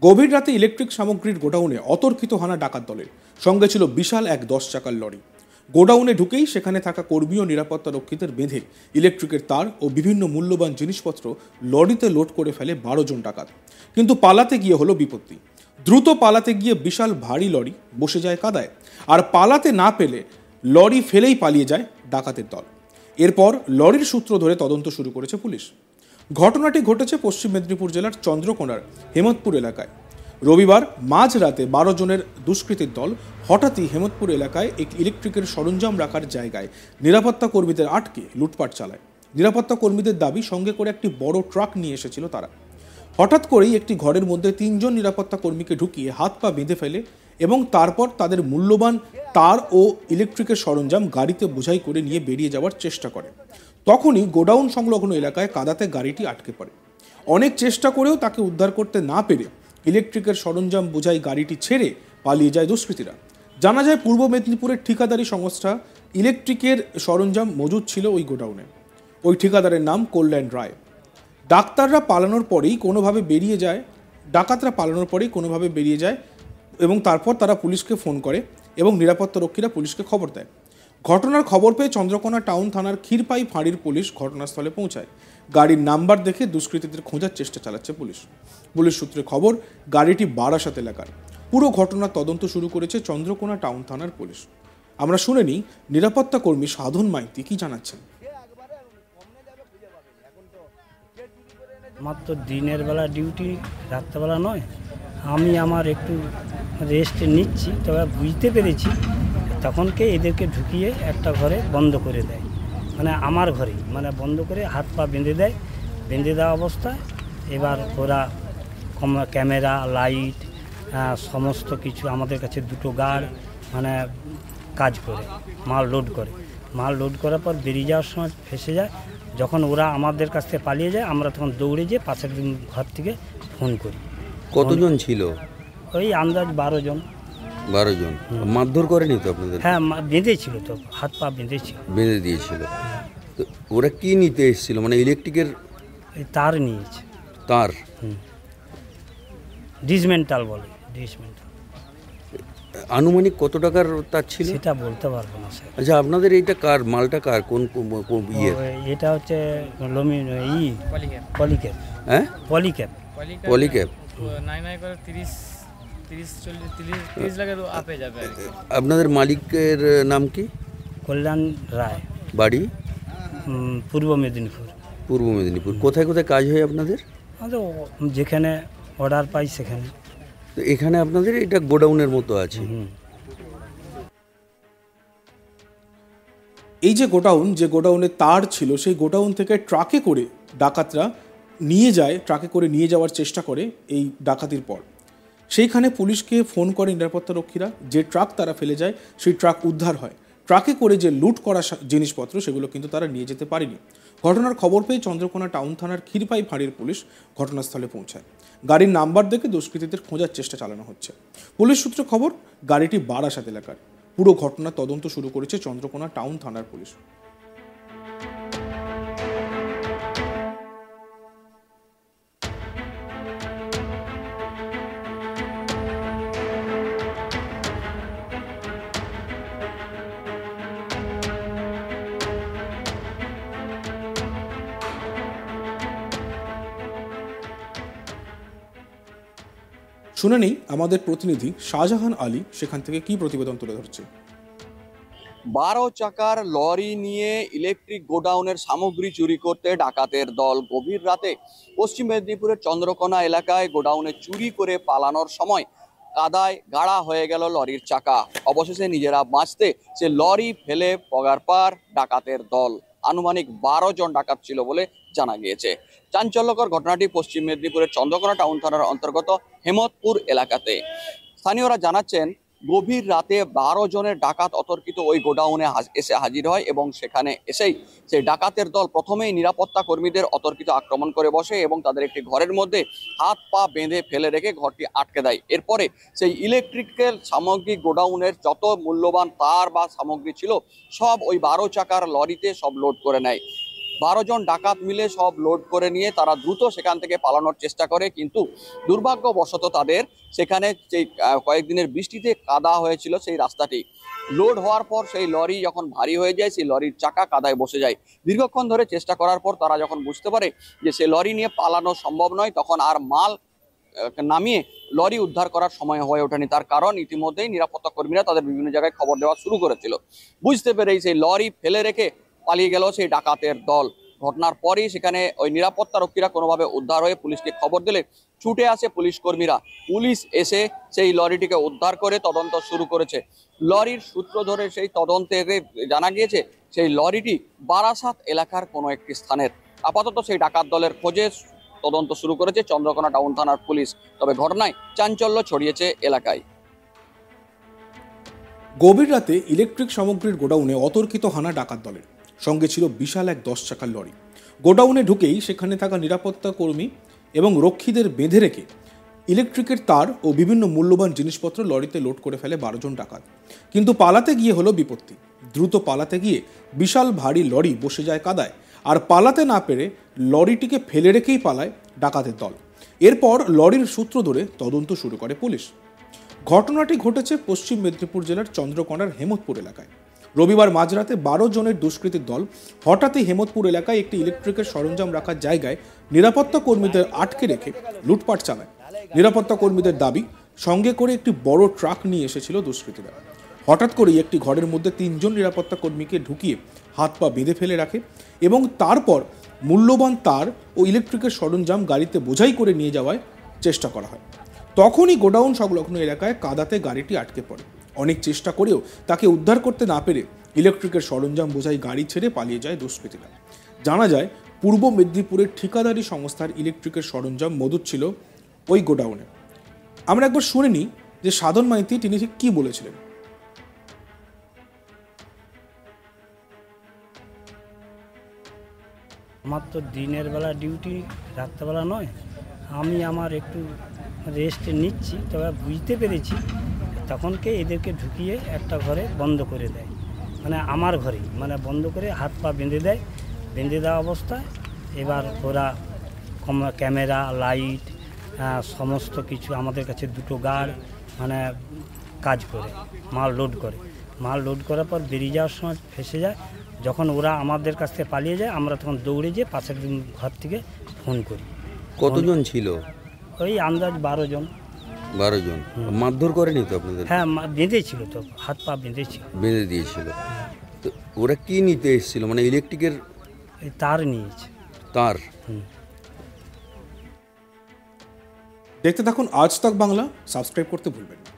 গভীর রাতে ইলেকট্রিক সামগ্রীর গোডাউনে অতর্কিত হানা ডাকাত দলের। সঙ্গে ছিল বিশাল এক 10 চাকার লরি। গোডাউনে ঢুকেই সেখানে থাকা কর্মী ও নিরাপত্তা রক্ষীদের বেঁধে ইলেকট্রিকের তার ও বিভিন্ন মূল্যবান জিনিসপত্র লরিতে লোড করে ফেলে 12 জন ডাকাত। কিন্তু পালাতে গিয়ে হলো বিপত্তি। দ্রুত পালাতে গিয়ে বিশাল ভারী লরি বসে যায় কাদায়, আর পালাতে না পেলে লরি ফেলেই পালিয়ে যায় ডাকাতের দল। এরপর লরির সূত্র ধরে তদন্ত শুরু করেছে পুলিশ। ঘটনাটি ঘটেছে পশ্চিম মেদিনীপুর জেলার চন্দ্রকোনার হেমতপুর এলাকায়। রবিবার মাঝরাতে 12 জনের দুষ্কৃতীর দল হঠাৎই হেমতপুর এলাকায় এক ইলেকট্রিকের সরঞ্জাম রাখার জায়গায় নিরাপত্তা কর্মীদের আটকে লুটপাট চালায়। নিরাপত্তা কর্মীদের দাবি, সঙ্গে করে একটি বড় ট্রাক নিয়ে এসেছিল তারা। হঠাৎ করেই একটি ঘরের মধ্যে 3 জন নিরাপত্তা কর্মীকে ঢুকিয়ে হাত পা বেঁধে ফেলে এবং তারপর তাদের মূল্যবান তার ও ইলেকট্রিকের সরঞ্জাম গাড়িতে বোঝাই করে নিয়ে বেরিয়ে যাওয়ার চেষ্টা করে। তখনই গোডাউন সংলগ্ন এলাকায় কাদাতে গাড়িটি আটকে পড়ে। অনেক চেষ্টা করেও তাকে উদ্ধার করতে না পেরে ইলেকট্রিকের সরঞ্জাম বোঝাই গাড়িটি ছেড়ে পালিয়ে যায় দুষ্কৃতীরা। জানা যায়, পূর্ব মেদিনীপুরের ঠিকাদারি সংস্থা ইলেকট্রিকের সরঞ্জাম মজুদ ছিল ওই গোডাউনে। ওই ঠিকাদারের নাম কল্যাণ রায়। ডাকাতরা পালানোর পরেই কোনোভাবে বেরিয়ে যায় এবং তারপর তারা পুলিশকে ফোন করে এবং নিরাপত্তা রক্ষীরা পুলিশকে খবর দেয়। ঘটনার খবর পেয়ে চন্দ্রকোনা টাউন থানার ক্ষীরপাই ফাঁড়ির পুলিশ ঘটনাস্থলে পৌঁছায়। গাড়ির নাম্বার দেখে দুষ্কৃতীদের খোঁজার চেষ্টা চালাচ্ছে পুলিশ। পুলিশ সূত্রে খবর, গাড়িটি বারাসাত এলাকার। পুরো ঘটনার তদন্ত শুরু করেছে চন্দ্রকোনা টাউন থানার পুলিশ। আমরা শুনে নিই নিরাপত্তা কর্মী সাধন মাইতি কি জানাচ্ছেন। আমার তো দিনের বেলা ডিউটি, রাত্রেবেলা নয়। আমি আমার একটু রেস্ট নিচ্ছি, তবে বুঝতে পেরেছি তখনকে এদেরকে ঢুকিয়ে একটা ঘরে বন্ধ করে দেয়, মানে আমার ঘরেই, মানে বন্ধ করে হাত পা বেঁধে দেয়। বেঁধে দেওয়া অবস্থায় এবার ওরা ক্যামেরা, লাইট, সমস্ত কিছু আমাদের কাছে 2টো গার্ড মানে কাজ করে মাল লোড করার পর বেরিয়ে যাওয়ার সময় ফেসে যায়। যখন ওরা আমাদের কাছ থেকে পালিয়ে যায়, আমরা তখন দৌড়ে যেয়ে পাশের ঘর থেকে ফোন করি। কতজন ছিল? ওই আন্দাজ 12 জন। 12 জন। মারধর করেনি তো আপনাদের? হ্যাঁ, বেঁধেছিল, তো হাত পা বেঁধে দিয়েছিল। তো ওরা কি নিতে এসেছিল, মানে ইলেকট্রিকের তার নিয়েছে? তার ডিসমেন্টাল বলে, ডিসমেন্টাল। আনুমানিক কত টাকার তার ছিল সেটা বলতে পারবো না স্যার। আচ্ছা, আপনাদের এইটা কার মালটা, কার কোন ইয়ে? এটা হচ্ছে পলিক্যাপ। হ্যাঁ, পলিক্যাপ। আপনাদের মালিকের নাম কি? কল্যাণ রায়। বাড়ি? পূর্ব মেদিনীপুর। কোথায় কোথায় কাজ হয় আপনাদের? যেখানে অর্ডার পাই সেখানে। তো এখানে আপনাদের এটা গোডাউনের মতো আছে? এই যে গোডাউনে তার ছিল, সেই গোডাউন থেকে ট্রাকে করে ডাকাতরা নিয়ে যাওয়ার চেষ্টা করে। এই ডাকাতির পর সেইখানে পুলিশকে ফোন করে নিরাপত্তা রক্ষীরা। যে ট্রাক তারা ফেলে যায় সেই ট্রাক উদ্ধার হয়। ট্রাকে করে যে লুট করা জিনিসপত্র সেগুলো কিন্তু তারা নিয়ে যেতে পারেনি। ঘটনার খবর পেয়ে চন্দ্রকোনা টাউন থানার ক্ষীরপাই ফাঁড়ির পুলিশ ঘটনাস্থলে পৌঁছায়। গাড়ির নাম্বার দেখে দুষ্কৃতীদের খোঁজার চেষ্টা চালানো হচ্ছে। পুলিশ সূত্রে খবর, গাড়িটি বারাসাত এলাকার। পুরো ঘটনার তদন্ত শুরু করেছে চন্দ্রকোনা টাউন থানার পুলিশ। শুনে নেই আমাদের প্রতিনিধি শাহজাহান আলী সেখান থেকে কি প্রতিবেদন তুলে ধরছে। 12 চাকার লরি নিয়ে ইলেকট্রিক গোডাউনের সামগ্রী চুরি করতে ডাকাতের দল গভীর রাতে পশ্চিম মেদিনীপুরের চন্দ্রকোনা এলাকায় গোডাউনে চুরি করে পালানোর সময় কাদায় গাড়া হয়ে গেল লরির চাকা। অবশেষে নিজেরা বাঁচতে সে লরি ফেলে পগার পার ডাকাতের দল। আনুমানিক 12 জন ডাকাত ছিল বলে জানা গিয়েছে। চাঞ্চল্যকর ঘটনাটি পশ্চিম মেদিনীপুরের চন্দ্রকোনা টাউন থানার অন্তর্গত হেমতপুর এলাকাতে। স্থানীয়রা জানাচ্ছেন, গভীর রাতে 12 জনের ডাকাত অতর্কিত ওই গোডাউনে এসে হাজির হয় এবং সেখানে এসেই সেই ডাকাতের দল প্রথমেই নিরাপত্তা কর্মীদের অতর্কিত আক্রমণ করে বসে এবং তাদের একটি ঘরের মধ্যে হাত পা বেঁধে ফেলে রেখে ঘরটি আটকে দেয়। এরপরে সেই ইলেকট্রিক্যাল সামগ্রী গোডাউনের যত মূল্যবান তার বা সামগ্রী ছিল সব ওই 12 চাকার লরিতে সব লোড করে নেয়। 12 জন ডাকাত মিলে সব লোড করে নিয়ে তারা দ্রুত সেখান থেকে পালানোর চেষ্টা করে, কিন্তু দুর্ভাগ্যবশত তাদের সেখানে সেই কয়েকদিনের বৃষ্টিতে কাদা হয়েছিল সেই রাস্তাটি। লোড হওয়ার পর সেই লরি যখন ভারী হয়ে যায়, সেই লরির চাকা কাদায় বসে যায়। দীর্ঘক্ষণ ধরে চেষ্টা করার পর তারা যখন বুঝতে পারে যে সে লরি নিয়ে পালানো সম্ভব নয়, তখন আর মাল নামিয়ে লরি উদ্ধার করার সময় হয়ে ওঠেনি। তার কারণ ইতিমধ্যেই নিরাপত্তা কর্মীরা তাদের বিভিন্ন জায়গায় খবর দেওয়া শুরু করেছিল। বুঝতে পেরেই সেই লরি ফেলে রেখে পালিয়ে গেল সেই ডাকাতের দল। ঘটনার পরই সেখানে ওই নিরাপত্তা রক্ষীরা কোনোভাবে উদ্ধার হয়ে পুলিশকে খবর দিলে ছুটে আসে পুলিশ কর্মীরা। পুলিশ এসে সেই লরিটিকে উদ্ধার করে তদন্ত শুরু করেছে। লরির সূত্র ধরে সেই তদন্তে জানা গিয়েছে সেই লরিটি বারাসাত এলাকার কোনো একটি স্থানের। আপাতত সেই ডাকাত দলের খোঁজে তদন্ত শুরু করেছে চন্দ্রকোনা টাউন থানার পুলিশ। তবে ঘটনায় চাঞ্চল্য ছড়িয়েছে এলাকায়। গভীর রাতে ইলেকট্রিক সামগ্রীর গোডাউনে অতর্কিত হানা ডাকাত দলের, সঙ্গে ছিল বিশাল এক 10 চাকার লরি। গোডাউনে ঢুকেই সেখানে থাকা নিরাপত্তা কর্মী এবং রক্ষীদের বেঁধে রেখে ইলেকট্রিকের তার ও বিভিন্ন মূল্যবান জিনিসপত্র লরিতে লোড করে ফেলে 12 জন ডাকাত। কিন্তু পালাতে গিয়ে হলো বিপত্তি। দ্রুত পালাতে গিয়ে বিশাল ভারী লরি বসে যায় কাদায়, আর পালাতে না পেরে লরিটিকে ফেলে রেখেই পালায় ডাকাতের দল। এরপর লরির সূত্র ধরে তদন্ত শুরু করে পুলিশ। ঘটনাটি ঘটেছে পশ্চিম মেদিনীপুর জেলার চন্দ্রকোনার হেমতপুর এলাকায়। রবিবার মাঝরাতে 12 জনের দুষ্কৃতীর দল হঠাৎই হেমতপুর এলাকায় একটি ইলেকট্রিকের সরঞ্জাম রাখার জায়গায় নিরাপত্তা কর্মীদের আটকে রেখে লুটপাট চালায়। নিরাপত্তা কর্মীদের দাবি, সঙ্গে করে একটি বড় ট্রাক নিয়ে এসেছিল দুষ্কৃতীরা। হঠাৎ করেই একটি ঘরের মধ্যে 3 জন নিরাপত্তা কর্মীকে ঢুকিয়ে হাত পা বেঁধে ফেলে রাখে এবং তারপর মূল্যবান তার ও ইলেকট্রিকের সরঞ্জাম গাড়িতে বোঝাই করে নিয়ে যাওয়ার চেষ্টা করা হয়। তখনই গোডাউন সংলগ্ন এলাকায় কাদাতে গাড়িটি আটকে পড়ে। অনেক চেষ্টা করেও তাকে উদ্ধার করতে না পেরে ইলেকট্রিকের সরঞ্জাম বোঝাই গাড়ি ছেড়ে পালিয়ে যায় দুষ্কৃতীরা। জানা যায় পূর্ব মেদিনীপুরের ঠিকাদারি সংস্থার ইলেকট্রিকের সরঞ্জাম মজুদ ছিল ওই গোডাউনে। আমরা একবার শুনে নিই যে সাধন মাইতি তিনি ঠিক কি বলেছিলেন। আমার তো দিনের বেলা ডিউটি, রাত্রেবেলা নয়। আমি আমার একটু রেস্ট নিচ্ছি, তবে বুঝতে পেরেছি তখনকে এদেরকে ঢুকিয়ে একটা ঘরে বন্ধ করে দেয়, মানে আমার ঘরেই, মানে বন্ধ করে হাত পা বেঁধে দেয়। বেঁধে দেওয়া অবস্থায় এবার ওরা ক্যামেরা, লাইট, সমস্ত কিছু আমাদের কাছে 2টো গার্ড মানে কাজ করে মাল লোড করে। মাল লোড করার পর বেরিয়ে যাওয়ার সময় ফেসে যায়। যখন ওরা আমাদের কাছ থেকে পালিয়ে যায়, আমরা তখন দৌড়ে যেয়ে পাশের ঘর থেকে ফোন করি। কতজন ছিল? ওই আন্দাজ 12 জন। 12 জন। মারধর করেনি তো আপনাদের? হ্যাঁ, বেঁধেছিল, তো হাত পা বেঁধেছিল, বেঁধে দিয়েছিল। তো ওরা কি নিতে এসেছিল, মানে ইলেকট্রিকের এই তার নিয়েছে। তার? দেখতে থাকুন আজ তাক বাংলা, সাবস্ক্রাইব করতে ভুলবেন না।